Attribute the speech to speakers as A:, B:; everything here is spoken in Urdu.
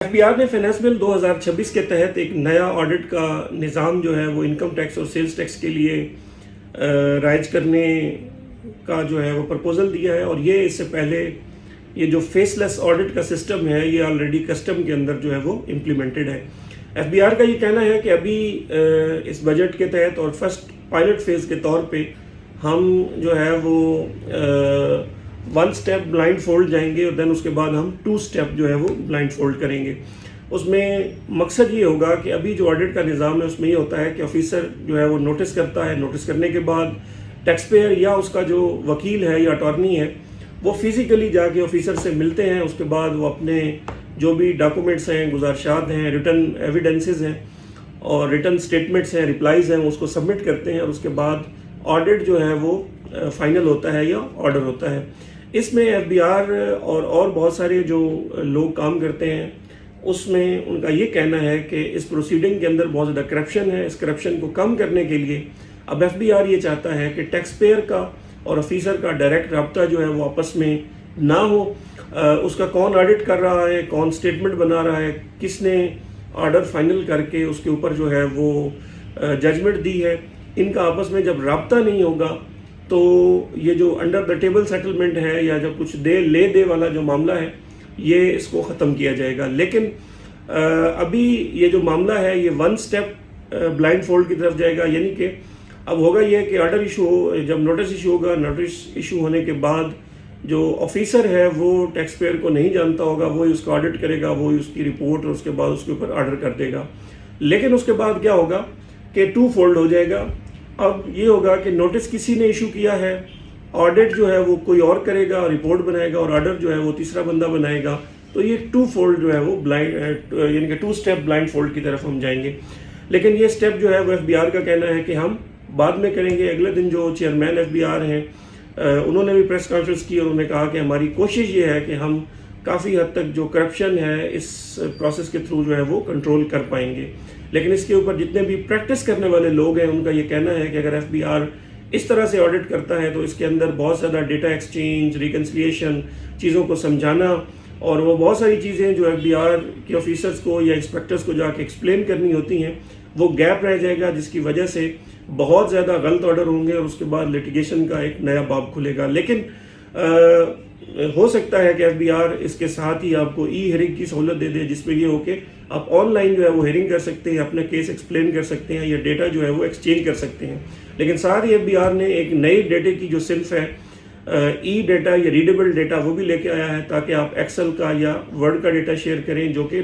A: ایف بی آر نے فائنانس بل 2026 کے تحت ایک نیا آڈٹ کا نظام جو ہے وہ انکم ٹیکس اور سیلز ٹیکس کے لیے رائج کرنے کا جو ہے وہ پرپوزل دیا ہے، اور یہ اس سے پہلے یہ جو فیس لیس آڈٹ کا سسٹم ہے یہ آلریڈی کسٹم کے اندر جو ہے وہ امپلیمنٹڈ ہے۔ ایف بی آر کا یہ کہنا ہے کہ ابھی اس بجٹ کے تحت اور فرسٹ پائلٹ فیز کے طور پہ ہم جو ہے وہ 1 سٹیپ بلائنڈ فولڈ جائیں گے، اور دین اس کے بعد ہم 2 سٹیپ جو ہے وہ بلائنڈ فولڈ کریں گے۔ اس میں مقصد یہ ہوگا کہ ابھی جو آڈٹ کا نظام ہے اس میں یہ ہوتا ہے کہ آفیسر جو ہے وہ نوٹس کرتا ہے، نوٹس کرنے کے بعد ٹیکس پیئر یا اس کا جو وکیل ہے یا اٹارنی ہے وہ فزیکلی جا کے آفیسر سے ملتے ہیں، اس کے بعد وہ اپنے جو بھی ڈاکومنٹس ہیں، گزارشات ہیں، ریٹن ایویڈنسز ہیں اور ریٹن سٹیٹمنٹس ہیں، ریپلائز ہیں، اس کو سبمٹ کرتے ہیں، اور اس کے بعد آڈٹ جو ہے وہ فائنل ہوتا ہے یا آرڈر ہوتا ہے۔ اس میں ایف بی آر اور بہت سارے جو لوگ کام کرتے ہیں اس میں ان کا یہ کہنا ہے کہ اس پروسیڈنگ کے اندر بہت زیادہ کرپشن ہے۔ اس کرپشن کو کم کرنے کے لیے اب ایف بی آر یہ چاہتا ہے کہ ٹیکس پیئر کا اور آفیسر کا ڈائریکٹ رابطہ جو ہے وہ آپس میں نہ ہو۔ اس کا کون آڈٹ کر رہا ہے، کون سٹیٹمنٹ بنا رہا ہے، کس نے آرڈر فائنل کر کے اس کے اوپر جو ہے وہ ججمنٹ دی ہے، ان کا آپس میں جب رابطہ نہیں ہوگا تو یہ جو انڈر دا ٹیبل سیٹلمنٹ ہے یا جب کچھ دے والا جو معاملہ ہے یہ اس کو ختم کیا جائے گا۔ لیکن ابھی یہ جو معاملہ ہے یہ 1 سٹیپ بلائنڈ فولڈ کی طرف جائے گا، یعنی کہ اب ہوگا یہ کہ آرڈر ایشو ہو، جب نوٹس ایشو ہوگا، نوٹس ایشو ہونے کے بعد جو آفیسر ہے وہ ٹیکس پیئر کو نہیں جانتا ہوگا، وہی اس کا آڈٹ کرے گا، وہی اس کی رپورٹ، اور اس کے بعد اس کے اوپر آرڈر کر دے گا۔ لیکن اس کے بعد کیا ہوگا کہ 2 فولڈ ہو جائے گا۔ اب یہ ہوگا کہ نوٹس کسی نے ایشو کیا ہے، آڈٹ جو ہے وہ کوئی اور کرے گا، رپورٹ بنائے گا، اور آرڈر جو ہے وہ تیسرا بندہ بنائے گا، تو یہ 2 فولڈ جو ہے وہ بلائنڈ یعنی کہ 2 سٹیپ بلائنڈ فولڈ کی طرف ہم جائیں گے۔ لیکن یہ سٹیپ جو ہے وہ ایف بی آر کا کہنا ہے کہ ہم بعد میں کریں گے۔ اگلے دن جو چیئرمین ایف بی آر ہیں انہوں نے بھی پریس کانفرنس کی اور انہوں نے کہا کہ ہماری کوشش یہ ہے کہ ہم کافی حد تک جو کرپشن ہے اس پروسیس کے تھرو جو ہے وہ کنٹرول کر پائیں گے۔ لیکن اس کے اوپر جتنے بھی پریکٹس کرنے والے لوگ ہیں ان کا یہ کہنا ہے کہ اگر ایف بی آر اس طرح سے آڈٹ کرتا ہے تو اس کے اندر بہت زیادہ ڈیٹا ایکسچینج، ریکنسلیشن، چیزوں کو سمجھانا، اور وہ بہت ساری چیزیں جو ایف بی آر کے آفیسرز کو یا انسپیکٹرز کو جا کے ایکسپلین کرنی ہوتی ہیں وہ گیپ رہ جائے گا، جس کی وجہ سے بہت زیادہ غلط آرڈر ہوں گے اور اس کے بعد لیٹیگیشن کا ایک نیا باب کھلے گا۔ لیکن ہو سکتا ہے کہ ایف بی آر اس کے ساتھ ہی آپ کو ای ہیئرنگ کی سہولت دے دے، جس میں یہ ہو کہ آپ آن لائن جو ہے وہ ہیئرنگ کر سکتے ہیں، اپنا کیس ایکسپلین کر سکتے ہیں یا ڈیٹا جو ہے وہ ایکسچینج کر سکتے ہیں۔ لیکن ساتھ ہی ایف بی آر نے ایک نئی ڈیٹے کی جو صنف ہے ای ڈیٹا یا ریڈیبل ڈیٹا وہ بھی لے کے آیا ہے، تاکہ آپ ایکسل کا یا ورڈ کا ڈیٹا شیئر کریں جو کہ